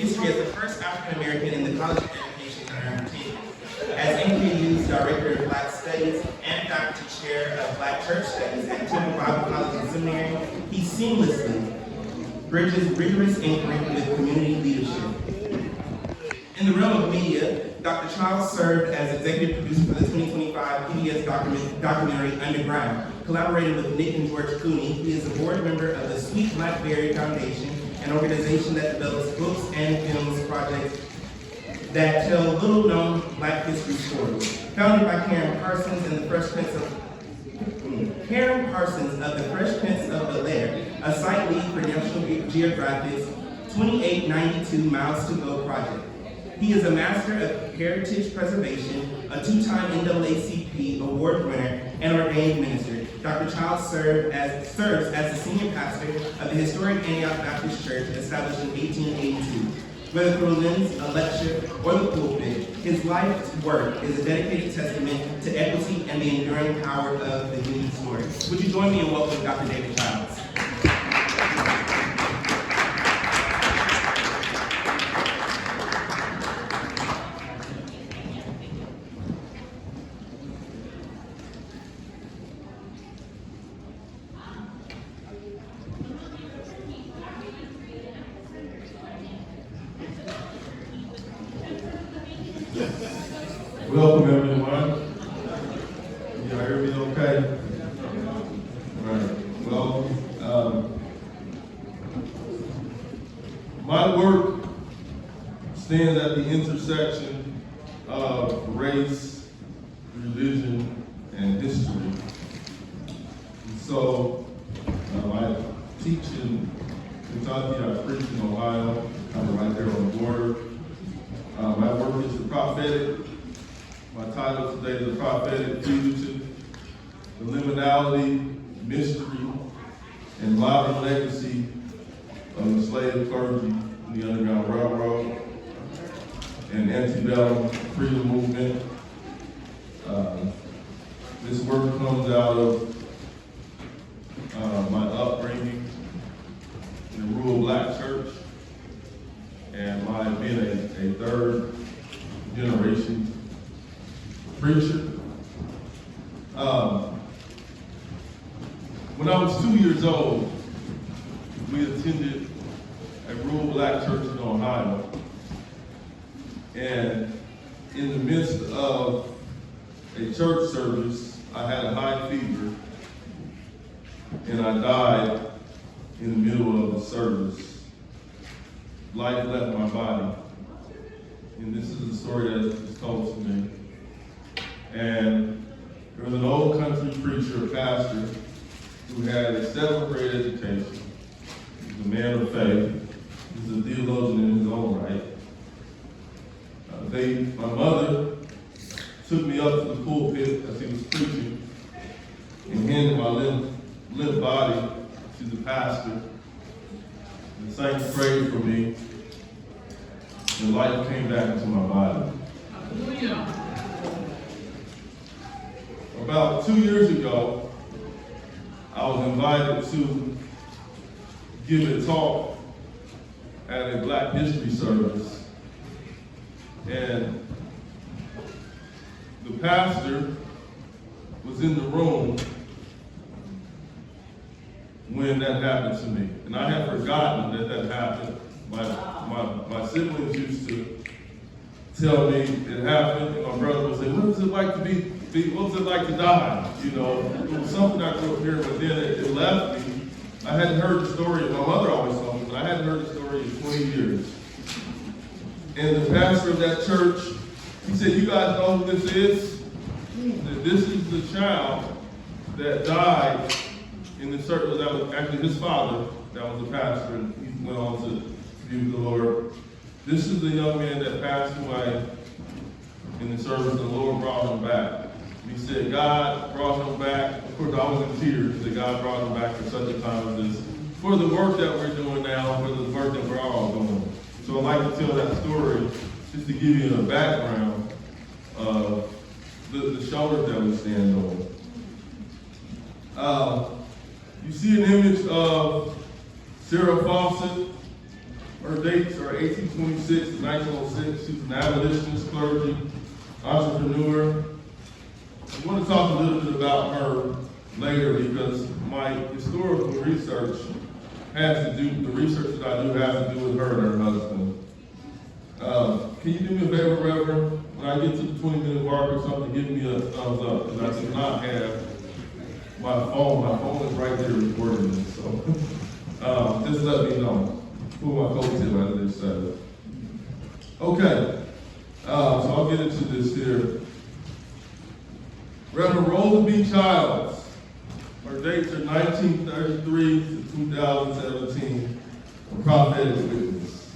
history as the first African American in the College of Education to earn tenure. As NKU's Director of Black Studies and Faculty Chair of Black Church Studies at Temple Bible College and Seminary, he seamlessly bridges rigorous inquiry with community leadership. In the realm of media, Dr. Charles served as executive producer for the 2025 PBS documentary Underground, collaborating with Nick and George Clooney. He is a board member of the Sweet Blackberry Foundation, an organization that develops books and films projects that tell little-known Black history stories. Founded by Karen Parsons of the Fresh Prince of Bel-Air, a site lead for National Geographic's 2892 Miles to Go project. He is a master of heritage preservation, a two-time NAACP award winner, and ordained minister. Dr. Childs serves as the senior pastor of the historic Antioch Baptist Church, established in 1882. Whether through a lens, a lecture, or the pulpit, his life's work is a dedicated testament to equity and the enduring power of the human story. Would you join me in welcoming Dr. David Childs? Welcome, everyone. Can y'all hear me okay? All right. Well, my work stands at the intersection of race, religion, and history. And so, I teach in Kentucky, I preach in Ohio, kind of right there on the border. My work is the prophetic. My title today is the Prophetic Fugitive, the Liminality, Mystery, and Modern Legacy of Enslaved Clergy in the Underground Railroad and Antebellum Freedom Movement. This work comes out of my upbringing in a rural Black church and my being a third generation preacher. When I was 2 years old, we attended a rural Black church in Ohio. And in the midst of a church service, I had a high fever and I died in the middle of the service. Life left my body. And this is the story that was told to me. And there was an old country preacher, a pastor, who had a 7th grade education. He was a man of faith. He was a theologian in his own right. My mother took me up to the pulpit as he was preaching and handed my limp body to the pastor and sang a prayer for me. And life came back into my body. Hallelujah. About 2 years ago, I was invited to give a talk at a Black History service. And the pastor was in the room when that happened to me. And I had forgotten that happened. My siblings used to tell me it happened, and my brother would say, what was it like to die? You know, it was something I grew up hearing, but then it left me. I hadn't heard the story, my mother always told me, but I hadn't heard the story in 20 years. And the pastor of that church, he said, you guys know who this is? That this is the child that died in the circle. That was actually his father, that was the pastor, and he went on to be with the Lord. This is the young man that passed away in the service, and the Lord brought him back. He said God brought him back. Of course, I was in tears that God brought him back for such a time as this, for the work that we're doing now, for the work that we're all doing. So I'd like to tell that story just to give you a background of the shoulders that we stand on. You see an image of Sarah Fawcett Her dates are 1826 to 1906. She's an abolitionist, clergy, entrepreneur. I want to talk a little bit about her later because my historical research the research that I do has to do with her and her husband. Can you do me a favor, Reverend? When I get to the 20-minute mark or something, give me a thumbs up, because I do not have my phone. My phone is right there recording this, so just let me know. Pull my coattail out of this side. Okay, so I'll get into this here. Reverend Rosa B. Childs. Her dates are 1933 to 2017. A prophetic witness.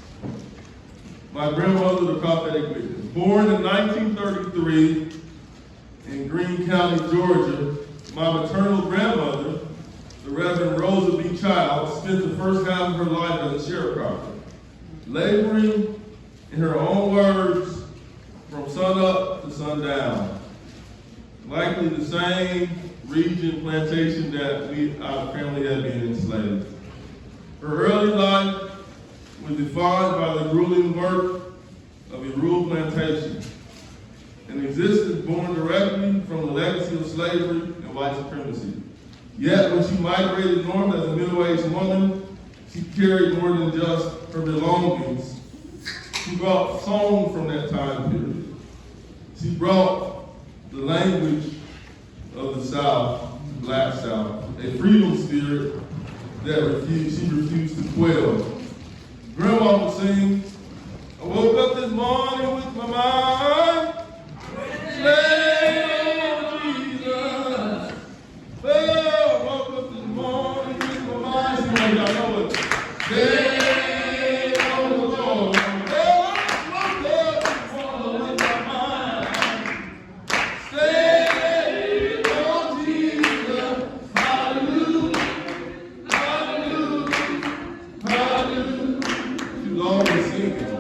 My grandmother, the prophetic witness. Born in 1933 in Greene County, Georgia, my maternal grandmother, the Reverend Rosa B. Childs, spent the first half of her life as a sharecropper, laboring, in her own words, from sun up to sundown. Likely the same region, plantation that our family had been enslaved. Her early life was defined by the grueling work of a rural plantation, an existence born directly from the legacy of slavery and white supremacy. Yet when she migrated north as a middle-aged woman, she carried more than just her belongings. She brought song from that time period. She brought the language of the South, the Black South, a freedom spirit that she refused to quell. Grandma would sing, I woke up this morning with my mind, slave on Jesus. Oh, I woke up this morning with my mind, see what y'all know it. Slave on the Lord. Oh, I woke up this morning with my mind, slave on Jesus. Hallelujah, hallelujah, hallelujah. She was always singing.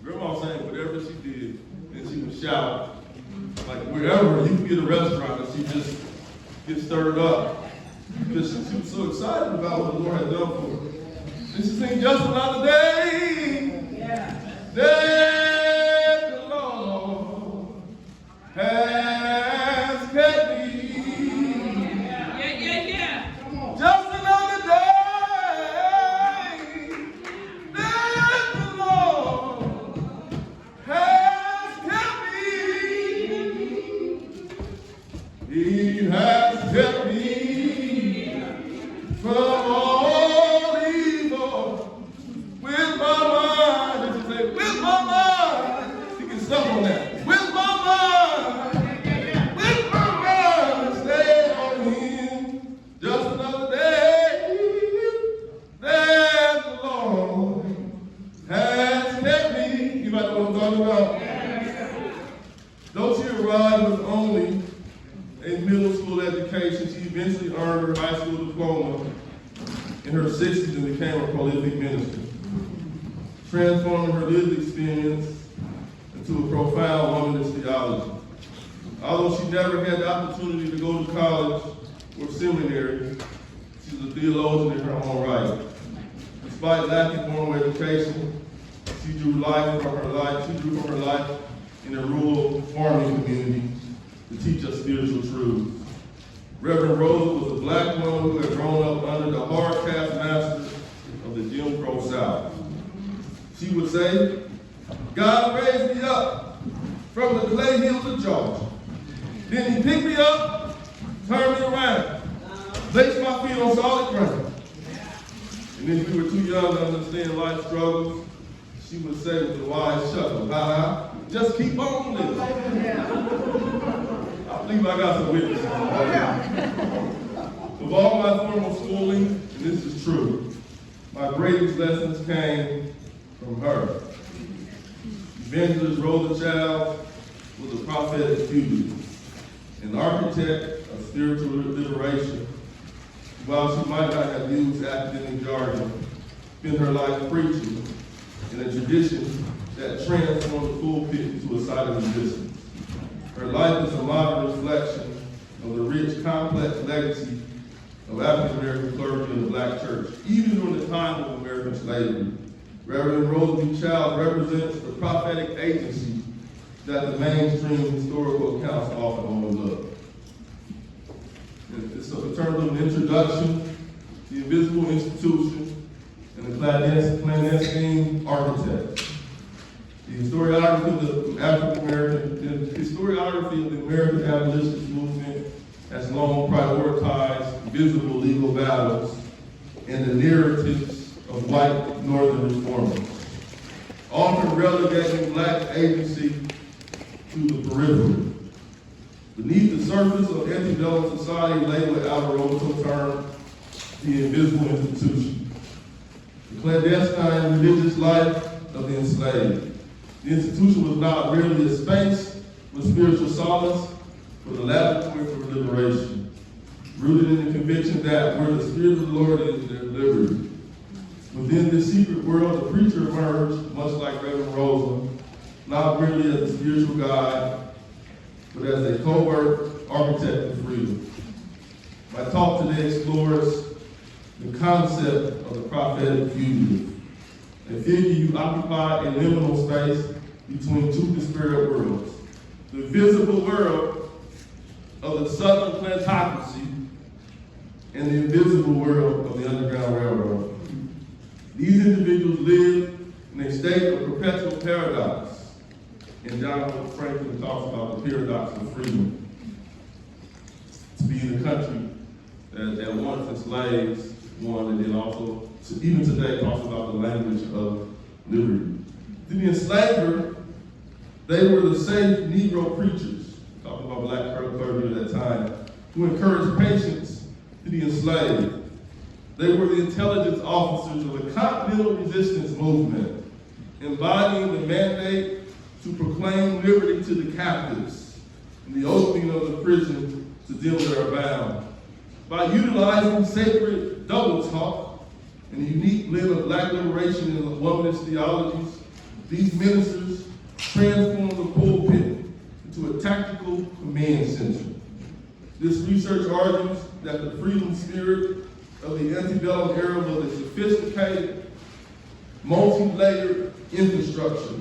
Grandma sang whatever she did, and she would shout. Like wherever you can get a restaurant, and she just get stirred up. Because she was so excited about what the Lord had done for her. And she sang, just another day. Yeah. That the Lord has kept me. Yeah. Come on. Just another day. That the Lord has kept me. He has kept me from all evil. With my mind, did you say, with my mind? You can stop on that. With my mind, with my mind, stay on him. Just another day that the Lord has kept me. You might know what I'm talking about. Though she arrived with only a middle school education, she eventually earned her high school diploma in her 60s and became a prolific minister, transforming her lived experience into a profound womanist theology. Although she never had the opportunity to go to college or seminary, she's a theologian in her own right. Despite lacking formal education, she drew from her life in a rural farming community to teach us spiritual truths. Reverend Rosa was a black woman who had grown up under the hard taskmasters of the Jim Crow South. She would say, God raised me up from the clay hills of Georgia. Then he picked me up, turned me around, placed my feet on solid ground. And if we were too young to understand life's struggles, she would say with a wise chuckle, just keep on living. I believe I got some witnesses. Of all my formal schooling, and this is true, my greatest lessons came from her. Evangelist Rosa Childs was a prophetic fugitive, an architect of spiritual liberation. While she might not have used academic jargon, spent her life preaching in a tradition that transformed the pulpit into a site of resistance. Her life is a modern reflection of the rich, complex legacy of African American clergy in the Black church, even during the time of American slavery. Reverend Rosa represents the prophetic agency that the mainstream historical accounts often overlook. So in terms of an introduction, the invisible institution and the clandestine architect. The historiography of the American abolitionist movement has long prioritized visible legal battles and the narratives of white northern reformers, often relegating black agency to the periphery. Beneath the surface of Antebellum society lay what Albert Raboteau termed the invisible institution, the clandestine religious life of the enslaved. The institution was not merely a space with spiritual solace, but a laboratory for liberation, rooted in the conviction that where the Spirit of the Lord is, there's liberty. Within this secret world, the preacher emerged, much like Reverend Rosa, not merely as a spiritual guide, but as a covert architect of freedom. My talk today explores the concept of the prophetic fugitive, a figure who occupied a liminal space between two disparate worlds, the visible world of the Southern plantocracy and the invisible world of the Underground Railroad. These individuals lived in a state of perpetual paradox, and John Franklin talks about the paradox of freedom. To be in a country that once enslaves one, and then also, even today, talks about the language of liberty. To the enslaver, they were the safe Negro preachers, talking about black clergy at that time, who encouraged patience to the enslaved. They were the intelligence officers of the Continental Resistance Movement, embodying the mandate to proclaim liberty to the captives and the opening of the prison to them that are bound. By utilizing sacred double talk and the unique blend of black liberation and womanist theologies, these ministers transformed the pulpit into a tactical command center. This research argues that the freedom spirit of the Antebellum era was a sophisticated, multi-layered infrastructure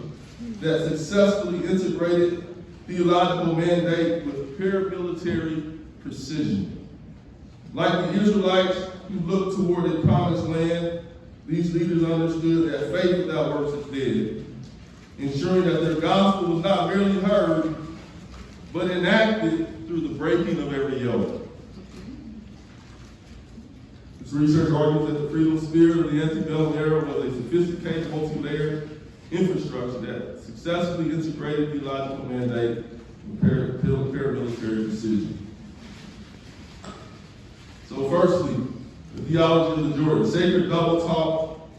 that successfully integrated theological mandate with paramilitary precision. Like the Israelites who looked toward a promised land, these leaders understood that faith without works is dead, ensuring that their gospel was not merely heard, but enacted through the breaking of every yoke. This research argues that the freedom spirit of the Antebellum era was a sophisticated, multi-layered infrastructure that successfully integrated theological mandate with paramilitary precision. So firstly, the theology of the Jordan, sacred double talk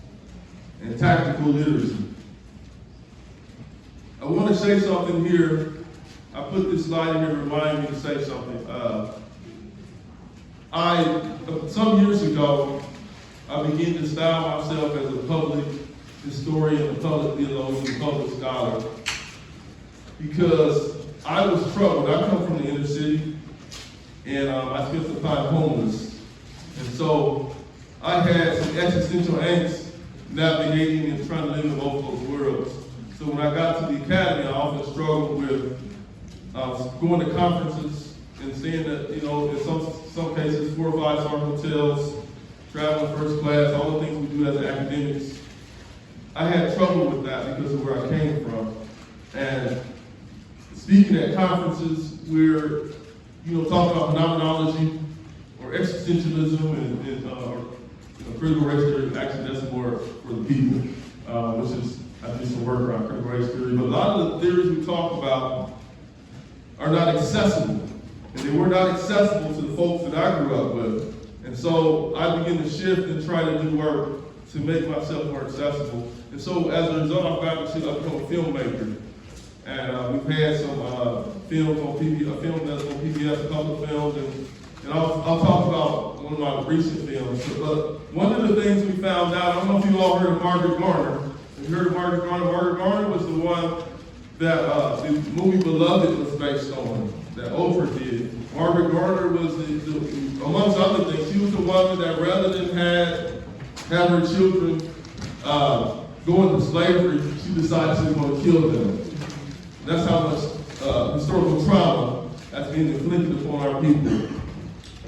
and tactical literacy. I want to say something here. I put this slide in here to remind me to say something. Some years ago, I began to style myself as a public historian, a public theologian, a public scholar, because I was troubled. I come from the inner city, and I spent some time homeless. And so I had some existential angst navigating and trying to live in both those worlds. So when I got to the academy, I often struggled with going to conferences and seeing that, in some cases, 4 or 5-star hotels, traveling first class, all the things we do as academics. I had trouble with that because of where I came from. And speaking at conferences, we're, talking about phenomenology or existentialism or critical race theory. Actually, that's more for the people, which is, I do some work around critical race theory. But a lot of the theories we talk about are not accessible. And they were not accessible to the folks that I grew up with. And so I began to shift and try to do work to make myself more accessible. And so as a result, I've become a filmmaker. And we've had some films on PBS, a film that's on PBS, a couple of films, and I'll talk about one of my recent films. But one of the things we found out, I don't know if you all heard of Margaret Garner. Have you heard of Margaret Garner? Margaret Garner was the one that the movie Beloved was based on, that Oprah did. Margaret Garner was, amongst other things, she was the one that rather than have her children go into slavery, she decided she was going to kill them. That's how much historical trauma has been inflicted upon our people.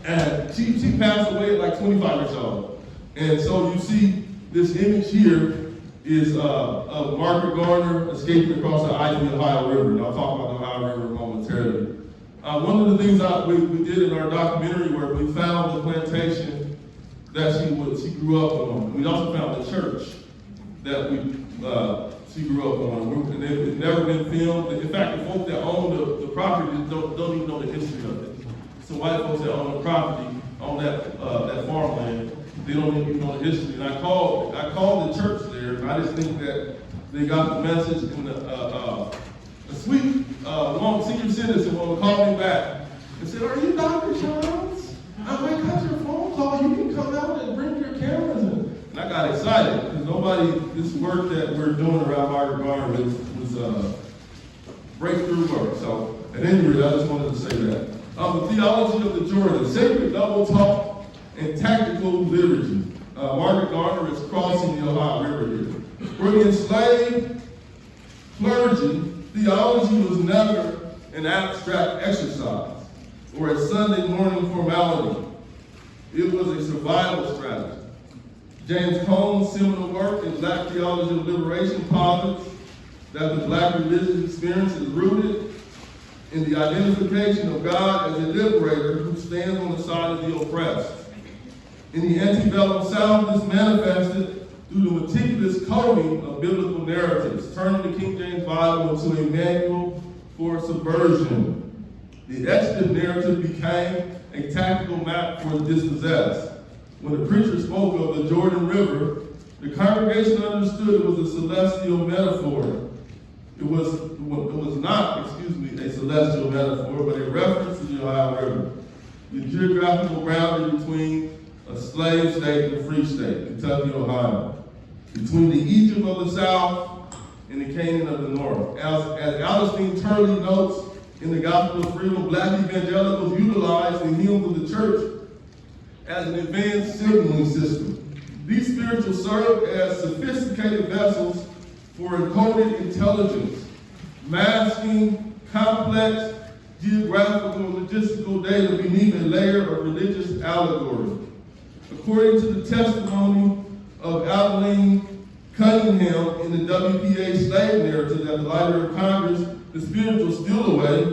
And she passed away at like 25 years old. And so you see this image here is of Margaret Garner escaping across the Ohio River. And I'll talk about the Ohio River momentarily. One of the things we did in our documentary work, we found the plantation that she grew up on. We also found the church that she grew up on. And it had never been filmed. In fact, the folks that own the property don't even know the history of it. So white folks that own the property, own that farmland, they don't even know the history. And I called the church there, and I just think that they got the message. And a sweet long senior citizen will call me back and said, "Are you Dr. Charles? I got your phone call. You can come out and bring your cameras in." And I got excited because this work that we're doing around Margaret Garner was breakthrough work. So at any rate, I just wanted to say that. The theology of the Jordan, sacred double talk and tactical liturgy. Margaret Garner is crossing the Ohio River here. For the enslaved clergy, theology was never an abstract exercise or a Sunday morning formality. It was a survival strategy. James Cone's seminal work in Black Theology of Liberation posits that the Black religious experience is rooted in the identification of God as a liberator who stands on the side of the oppressed. In the Antebellum South, this manifested through the meticulous coding of biblical narratives, turning the King James Bible into a manual for subversion. The extant narrative became a tactical map for the dispossessed. When the preacher spoke of the Jordan River, the congregation understood it was a celestial metaphor. It was not, a celestial metaphor, but a reference to the Ohio River, the geographical boundary between a slave state and a free state, Kentucky, Ohio, between the Egypt of the South and the Canaan of the North. As Augustine Turley notes in the Gospel of Freedom, Black evangelicals utilized the hymns of the church as an advanced signaling system. These spirituals served as sophisticated vessels for encoded intelligence, masking complex geographical and logistical data beneath a layer of religious allegory. According to the testimony of Adeline Cunningham in the WPA slave narrative at the Library of Congress, the spiritual still away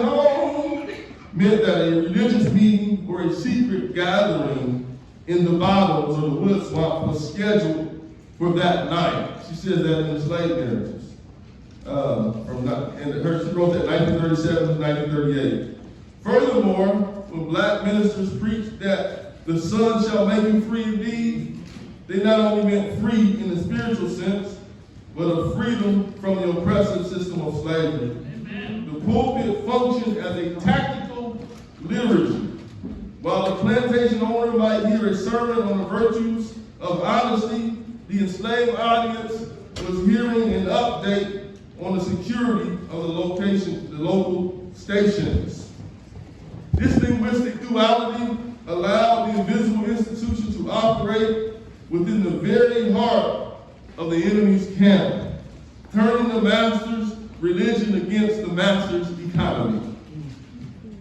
home, meant that a religious meeting or a secret gathering in the bottoms of the wood swamp was scheduled for that night. She says that in the slave narratives. She wrote that 1937 to 1938. Furthermore, when Black ministers preached that the Son shall make you free indeed, they not only meant free in the spiritual sense, but of freedom from the oppressive system of slavery. Amen. The pulpit functioned as a tactical liturgy. While the plantation owner might hear a sermon on the virtues of honesty, the enslaved audience was hearing an update on the security of the local stations. This linguistic duality allowed the invisible institution to operate within the very heart of the enemy's camp, turning the master's religion against the master's economy.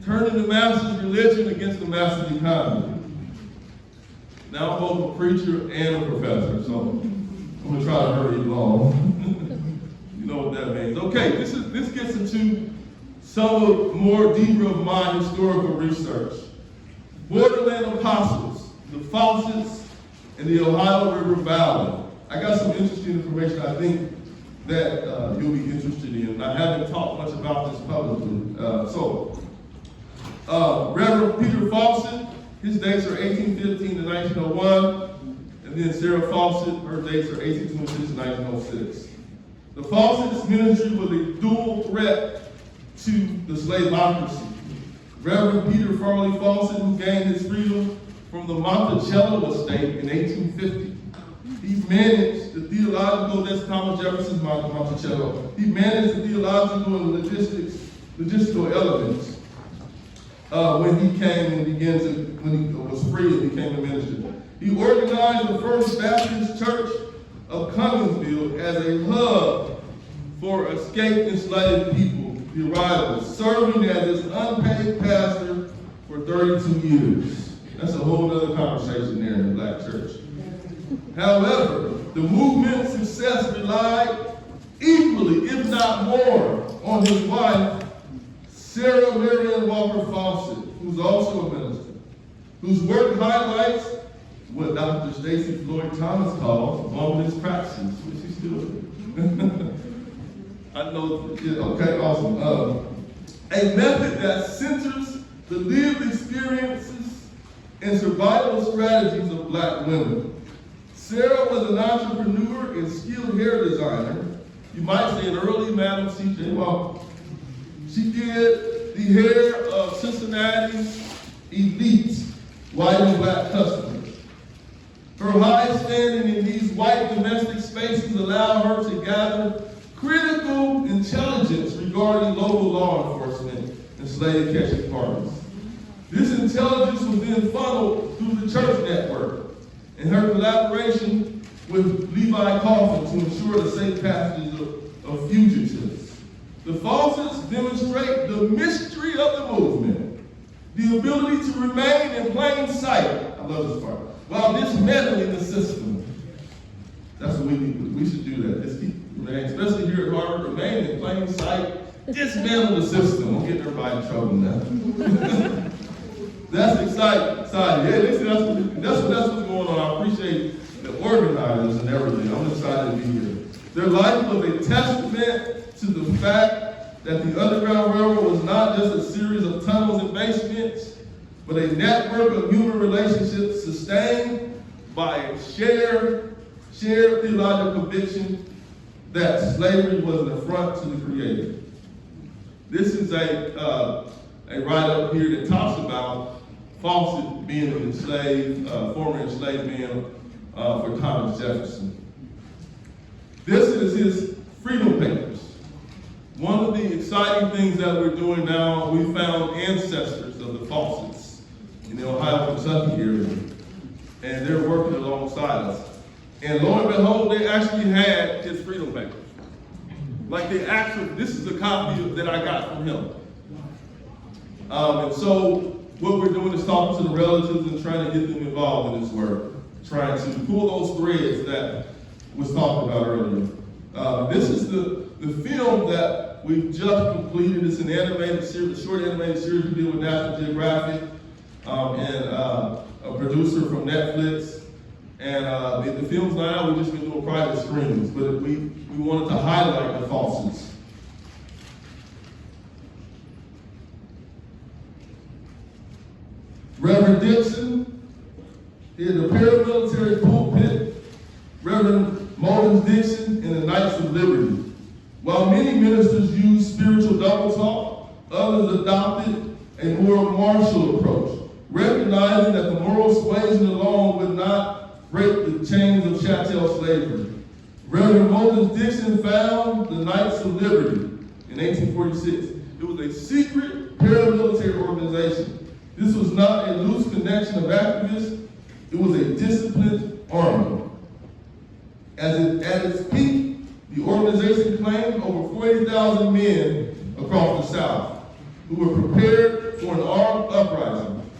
Turning the master's religion against the master's economy. Now I'm both a preacher and a professor, so I'm going to try to hurry along. You know what that means. Okay, this gets into some of more deeper of my historical research. Borderland apostles, the Fawcett's, and the Ohio River Valley. I got some interesting information I think that you'll be interested in. I haven't talked much about this publicly. Reverend Peter Fawcett, his dates are 1815 to 1901, and then Sarah Fawcett, her dates are 1826 to 1906. The Fawcett's ministry was a dual threat to the slaveocracy. Reverend Peter Farley Fawcett, who gained his freedom from the Monticello estate in 1850, he managed the theological, that's Thomas Jefferson's Monticello, he managed the theological and logistical elements when he came and when he was free and became a minister. He organized the First Baptist Church of Cumminsville as a hub for escaped enslaved people, the arrivals, serving as its unpaid pastor for 32 years. That's a whole other conversation there in the black church. However, the movement's success relied equally, if not more, on his wife, Sarah Marion Walker Fawcett, who's also a minister, whose work highlights what Dr. Stacy Floyd Thomas calls womanist practices, which she's still doing. I know, yeah, okay, awesome. A method that centers the lived experiences and survival strategies of black women. Sarah was an entrepreneur and skilled hair designer. You might say an early Madam C.J. Walker. She did the hair of Cincinnati's elite white and black customers. Her high standing in these white domestic spaces allowed her to gather critical intelligence regarding local law enforcement and slave catching parties. This intelligence was then funneled through the church network and her collaboration with Levi Coffin to ensure the safe passage of fugitives. The Fawcett's demonstrate the mystery of the movement, the ability to remain in plain sight, I love this part, while dismantling the system. That's what we need. We should do that. Just keep remain, especially here at Harvard, remain in plain sight, dismantle the system. I'm getting everybody in trouble now. That's exciting. Yeah, listen, that's what's going on. I appreciate the organizers and everything. I'm excited to be here. Their life was a testament to the fact that the Underground Railroad was not just a series of tunnels and basements, but a network of human relationships sustained by a shared theological conviction that slavery was an affront to the Creator. This is a write-up here that talks about Fawcett being an enslaved, former enslaved man for Thomas Jefferson. This is his Freedom Papers. One of the exciting things that we're doing now, we found ancestors of the Fawcetts in the Ohio, Kentucky area, and they're working alongside us. And lo and behold, they actually had his Freedom Papers. Like they actually, this is a copy that I got from him. And so what we're doing is talking to the relatives and trying to get them involved in this work, trying to pull those threads that was talked about earlier. This is the film that we've just completed. It's an animated series, a short animated series we did with National Geographic and a producer from Netflix. And the film's not out, we've just been doing private screenings, but we wanted to highlight the Fawcetts. Reverend Dixon, he had a paramilitary pulpit. Reverend Mullins Dixon and the Knights of Liberty. While many ministers used spiritual double talk, others adopted a more martial approach, recognizing that the moral suasion alone would not break the chains of chattel slavery. Reverend Mullins Dixon found the Knights of Liberty in 1846. It was a secret paramilitary organization. This was not a loose connection of activists, it was a disciplined army. At its peak, the organization claimed over 40,000 men across the South who were prepared for an armed uprising.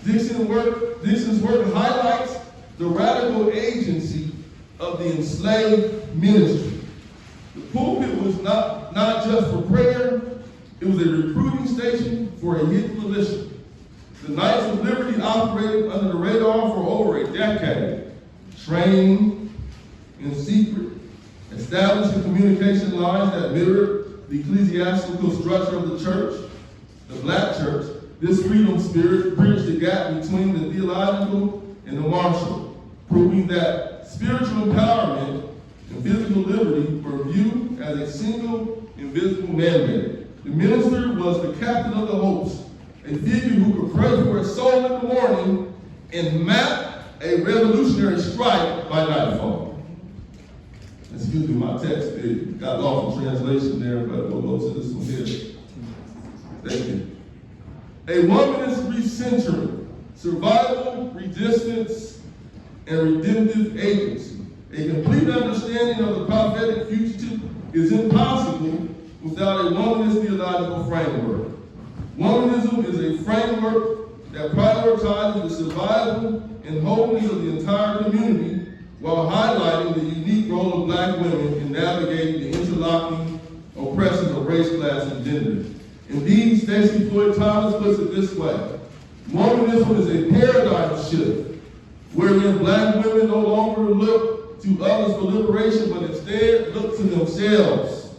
Dixon's work highlights the radical agency of the enslaved ministry. The pulpit was not just for prayer, it was a recruiting station for a hidden militia. The Knights of Liberty operated under the radar for over a decade, training in secret, establishing communication lines that mirrored the ecclesiastical structure of the church, the black church. This freedom spirit bridged the gap between the theological and the martial, proving that spiritual empowerment and physical liberty were viewed as a single invisible mandate. The minister was the captain of the host, a figure who could pray for his soul in the morning and map a revolutionary strike by nightfall. Excuse me, my text got lost in translation there, but we'll go to this one here. Thank you. A womanist recentering, survival, resistance, and redemptive agency. A complete understanding of the prophetic fugitive is impossible without a womanist theological framework. Womanism is a framework that prioritizes the survival and wholeness of the entire community while highlighting the unique role of black women in navigating the interlocking oppressions of race, class, and gender. Indeed, Stacey Floyd Thomas puts it this way: Mormonism is a paradigm shift, wherein black women no longer look to others for liberation, but instead look to themselves.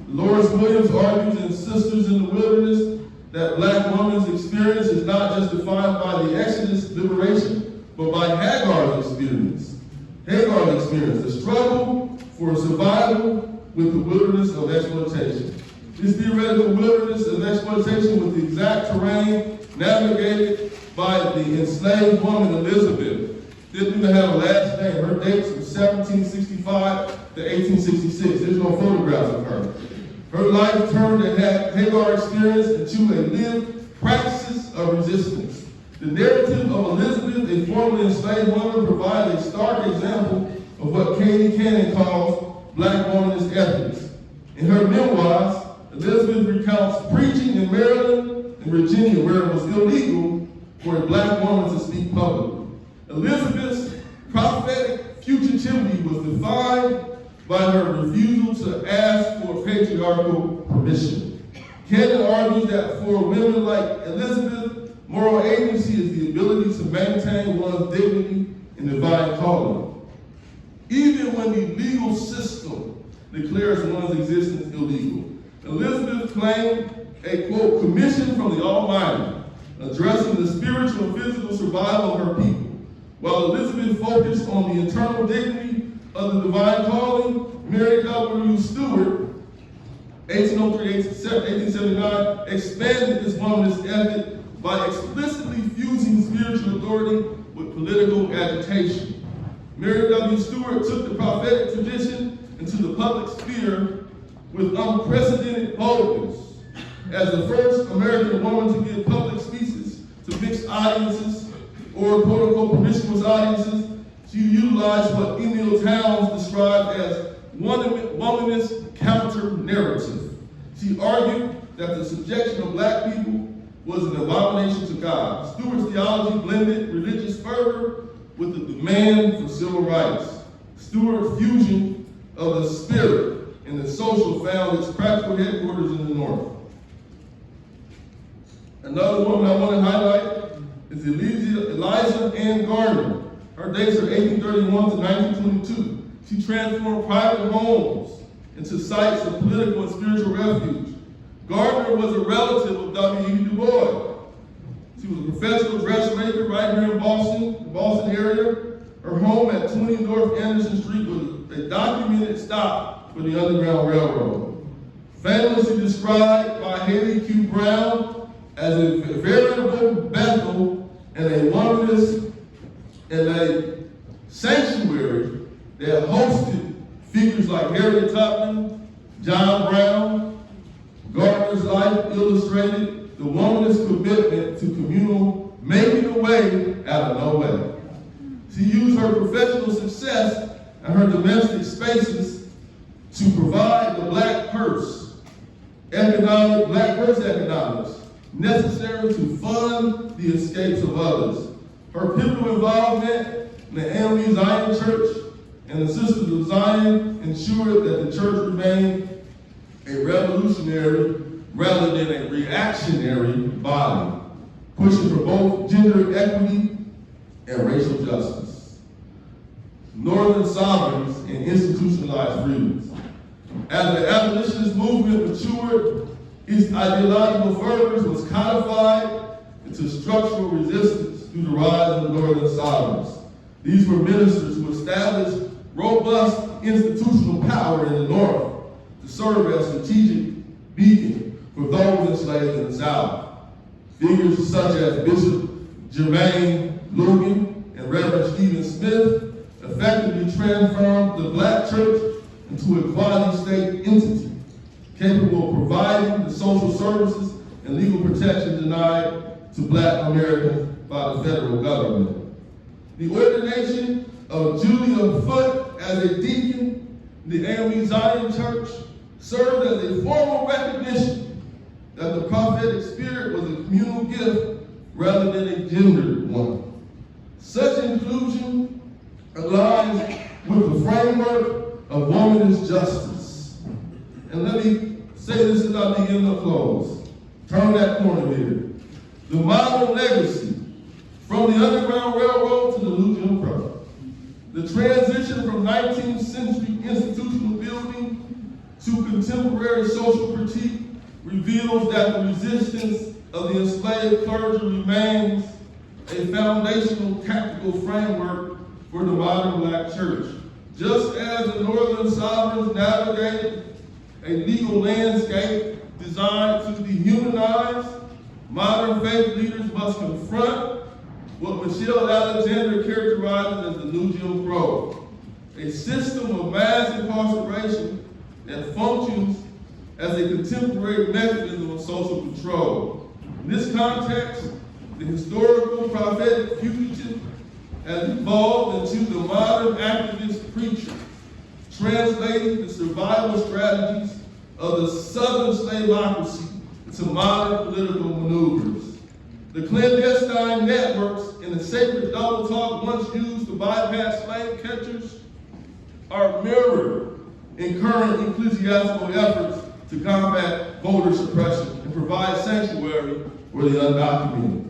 Dolores Williams argues in Sisters in the Wilderness that black women's experience is not just defined by the Exodus liberation, but by Hagar's experience. Hagar's experience, the struggle for survival with the wilderness of exploitation. This theoretical wilderness of exploitation was the exact terrain navigated by the enslaved woman Elizabeth. Didn't even have a last name. Her dates from 1765 to 1866. There's no photographs of her. Her life turned the Hagar experience into a lived practice of resistance. The narrative of Elizabeth, a formerly enslaved woman, provides a stark example of what Katie Cannon calls black womanist ethics. In her memoirs, Elizabeth recounts preaching in Maryland and Virginia where it was illegal for a black woman to speak publicly. Elizabeth's prophetic fugitivity was defined by her refusal to ask for patriarchal permission. Cannon argues that for women like Elizabeth, moral agency is the ability to maintain one's dignity and divine calling, even when the legal system declares one's existence illegal. Elizabeth claimed a, quote, commission from the Almighty, addressing the spiritual and physical survival of her people. While Elizabeth focused on the internal dignity of the divine calling, Mary W. Stewart, 1803-1879, expanded this womanist ethic by explicitly fusing spiritual authority with political agitation. Mary W. Stewart took the prophetic tradition into the public sphere with unprecedented boldness. As the first American woman to give public speeches to mixed audiences or quote-unquote promiscuous audiences, she utilized what Emil Towns described as womanist counter-narrative. She argued that the subjection of black people was an abomination to God. Stewart's theology blended religious fervor with the demand for civil rights. Stewart's fusion of the spirit and the social found its practical headquarters in the North. Another woman I want to highlight is Eliza Ann Gardner. Her dates are 1831 to 1922. She transformed private homes into sites of political and spiritual refuge. Gardner was a relative of W.E.B. Du Bois. She was a professional dressmaker right here in Boston, the Boston area. Her home at 20 North Anderson Street was a documented stop for the Underground Railroad. Famously described by Haley Q. Brown as a veritable Bethel and a womanist and a sanctuary that hosted figures like Harriet Tubman, John Brown. Gardner's life illustrated the womanist commitment to communal making a way out of no way. She used her professional success and her domestic spaces to provide the black purse economics necessary to fund the escapes of others. Her pivotal involvement in the AME Zion Church and the Sisters of Zion ensured that the church remained a revolutionary rather than a reactionary body, pushing for both gender equity and racial justice, northern sovereigns, and institutionalized freedoms. As the abolitionist movement matured, its ideological fervor was codified into structural resistance through the rise of the northern sovereigns. These were ministers who established robust institutional power in the North to serve as strategic beacon for those enslaved in the South. Figures such as Bishop Jermaine Logan and Reverend Stephen Smith effectively transformed the black church into a quasi-state entity capable of providing the social services and legal protection denied to black Americans by the federal government. The ordination of Julia Foote as a deacon in the AME Zion Church served as a formal recognition that the prophetic spirit was a communal gift rather than a gendered one. Such inclusion aligns with the framework of womanist justice. And let me say this as I begin to close. Turn that corner here. The modern legacy from the Underground Railroad to the New Jim Crow. The transition from 19th century institutional building to contemporary social critique reveals that the resistance of the enslaved clergy remains a foundational tactical framework for the modern black church. Just as the northern sovereigns navigated a legal landscape designed to dehumanize, modern faith leaders must confront what Michelle Alexander characterizes as the New Jim Crow, a system of mass incarceration that functions as a contemporary mechanism of social control. In this context, the historical prophetic fugitive has evolved into the modern activist preacher, translating the survival strategies of the Southern slaveocracy into modern political maneuvers. The clandestine networks and the sacred double talk once used to bypass slave catchers are mirrored in current ecclesiastical efforts to combat voter suppression and provide sanctuary for the undocumented.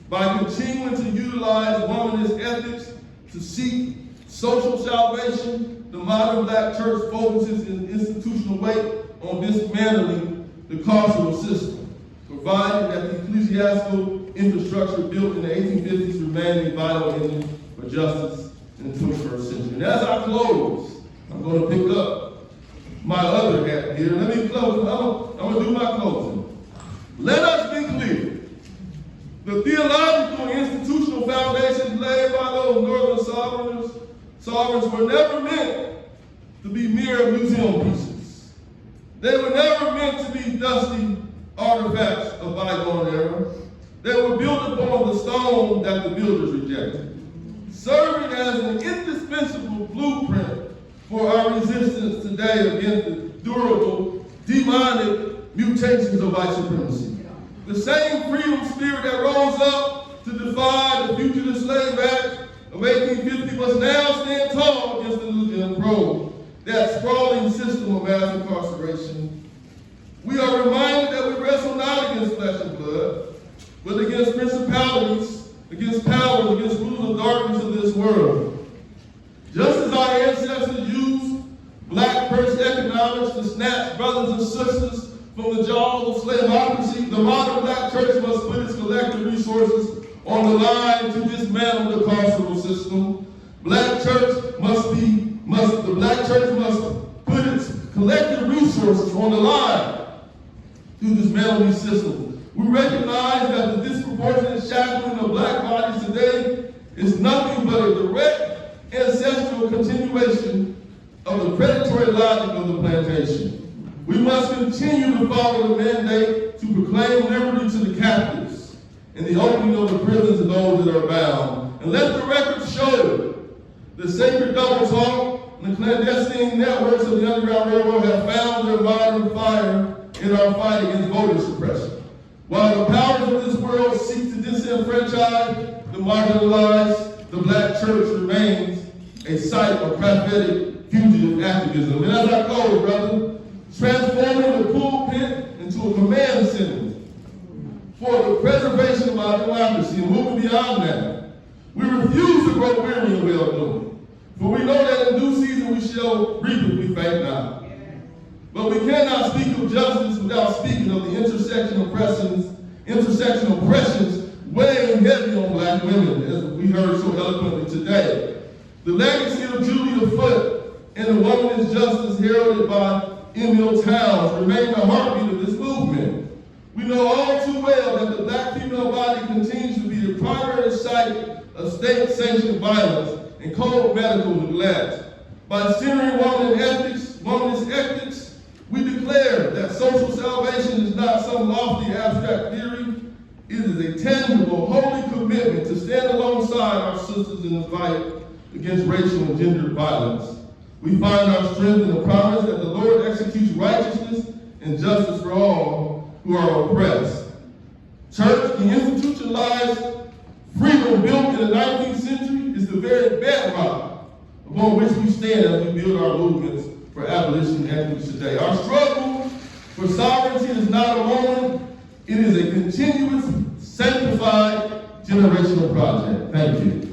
By continuing to utilize womanist ethics to seek social salvation, the modern black church focuses its institutional weight on dismantling the carceral system, providing that the ecclesiastical infrastructure built in the 1850s remained a vital engine for justice in the 21st century. And as I close, I'm going to pick up my other hat here. Let me close. I'm going to do my closing. Let us be clear. The theological and institutional foundations laid by those northern sovereigns were never meant to be mere museum pieces. They were never meant to be dusty artifacts of bygone era. They were built upon the stone that the builders rejected, serving as an indispensable blueprint for our resistance today against the durable, demonic mutations of white supremacy. The same freedom spirit that rose up to defy the Fugitive Slave Act of 1850 must now stand tall against the New Jim Crow, that sprawling system of mass incarceration. We are reminded that we wrestle not against flesh and blood, but against principalities, against powers, against rulers of darkness of this world. Just as our ancestors used black purse economics to snatch brothers and sisters from the jaws of slaveocracy, the modern black church must put its collective resources on the line to dismantle the carceral system. The black church must put its collective resources on the line to dismantle these systems. We recognize that the disproportionate shackling of black bodies today is nothing but a direct ancestral continuation of the predatory logic of the plantation. We must continue to follow the mandate to proclaim liberty to the captives and the opening of the prisons to those that are bound. And let the record show the sacred double talk and the clandestine networks of the Underground Railroad have found their modern fire in our fight against voter suppression. While the powers of this world seek to disenfranchise the marginalized, the black church remains a site of prophetic fugitive activism. And as I close, brother, transforming the pulpit into a command center for the preservation of our democracy and moving beyond that. We refuse to grow weary in well-doing, for we know that in due season we shall reap if we faint not. But we cannot speak of justice without speaking of the intersectional oppressions weighing heavy on black women, as we heard so eloquently today. The legacy of Julia Foote and the womanist justice heralded by Emil Towns remain the heartbeat of this movement. We know all too well that the black female body continues to be the primary site of state-sanctioned violence and cold medical neglect. By centering womanist ethics, we declare that social salvation is not some lofty abstract theory. It is a tangible, holy commitment to stand alongside our sisters in the fight against racial and gender violence. We find our strength in the promise that the Lord executes righteousness and justice for all who are oppressed. Church, the institutionalized freedom built in the 19th century is the very bedrock upon which we stand as we build our movements for abolition ethics today. Our struggle for sovereignty is not a moment, it is a continuous, sanctified, generational project. Thank you.